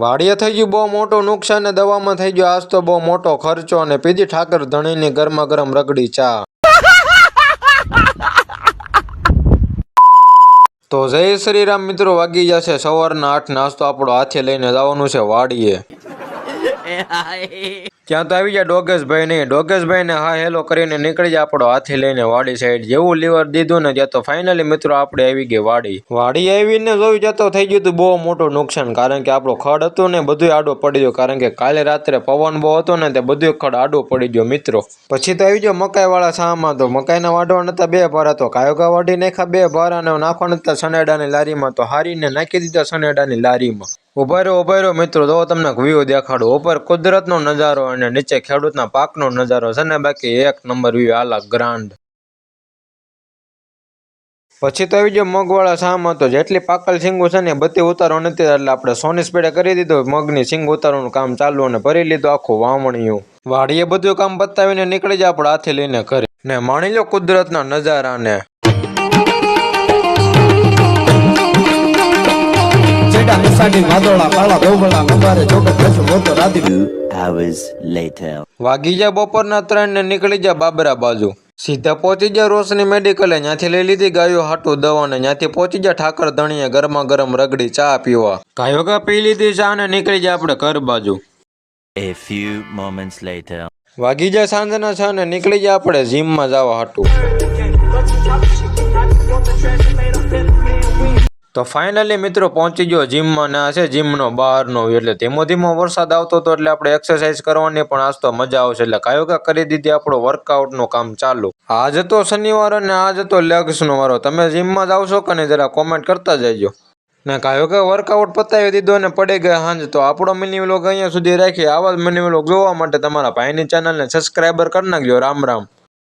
વાડીએ થઈ ગયું બહુ મોટું નુકસાન ને દવામાં થઈ ગયો આજ તો બહુ મોટો ખર્ચો અને પીધી ઠાકર ધણીની ગરમા ગરમ રગડી ચા। તો જય શ્રી રામ મિત્રો, વાગી જશે સવારના 8। નાસ્તો આપણો હાથે લઈને જવાનું છે વાડીએ। ત્યાં તો આવી જાય ડોગેશભાઈ નહીં, ડોગેશભાઈ ને હા હેલો કરીને નીકળી જાય આપણો હાથી લઈને વાડી સાઈડ। જેવું લીવર દીધું ને ત્યાં તો ફાઇનલી મિત્રો આપણે આવી ગઈ વાડી આવીને જોયું ત્યાં તો થઈ ગયું હતું બહુ મોટું નુકસાન, કારણ કે આપણો ખડ હતું ને બધું આડો પડી ગયો, કારણ કે કાલે રાત્રે પવન બહુ હતો ને તે બધું ખડ આડો પડી ગયો મિત્રો। પછી તો આવી ગયો મકાઈ વાળા સામાં, તો મકાઈના વાઢવા નતા 2 ભારા, તો કાયોગા વાઢી નાખ્યા 2 ભારા ને નાખવા નતા સનેડાની લારીમાં, તો હારીને નાખી દીધા સનેડાની લારીમાં। ઉભા રહ્યો મિત્રો, જો તમને વ્યૂ દેખાડો, ઉપર કુદરતનો નજારો અને નીચે ખેડૂતના પાકનો નજારો છે ને બાકી 1 નંબર વ્યૂ આલા ગ્રાન્ડ। પછી તો આવી ગયો મગવાળા સામાં, તો જેટલી પાકલ સિંગો છે ને બધી ઉતારો નથી, એટલે આપણે સોની સ્પીડે કરી દીધું મગની સિંગ ઉતારવાનું કામ ચાલુ અને ભરી લીધું આખું વાવણિયું। વાડીએ બધું કામ પતાવીને નીકળી જાય આપણે હાથી લઈને ઘરે, ને માણી લો કુદરતના નજારાને। વાગી જાય બપોરના 3 ને નીકળી જાય બાબરા બાજુ, સીધા પહોંચી જાય રોશની મેડિકલે, ત્યાંથી લઈ લીધી ગાયો હાટું દવા ને ત્યાંથી પહોંચી જાય ઠાકર ધણીએ ગરમા ગરમ રગડી ચા પીવા। ગાયોગા પી લીધી ચા ને નીકળી જાય આપણે ઘર બાજુ। A few moments later. વાગી જાય સાંજના 6 ને નીકળી જાય આપણે જીમમાં જવા હાટું। તો ફાઇનલી મિત્રો પહોંચી ગયો જીમમાં, ને આ છે જીમનો બહારનો, એટલે ધીમો ધીમો વરસાદ આવતો હતો એટલે આપણે એક્સરસાઇઝ કરવાની પણ આજ તો મજા આવશે, એટલે કાયોગા કરી દીધી આપણો વર્કઆઉટનું કામ ચાલુ। આજ તો શનિવાર અને આજ તો લેગ્સનો વારો, તમે જીમમાં જાવ છો કે નહીં જરા કોમેન્ટ કરતા જજો। ને કાયોગા વર્કઆઉટ પતાવી દીધો ને પડી ગયા સાંજ, તો આપણો મિની વ્લોગ અહીંયા સુધી રાખીએ। આવા જ મિની વ્લોગ જોવા માટે તમારા ભાઈની ચેનલને સબસ્ક્રાઈબર કરી નાખજો। રામ રામ।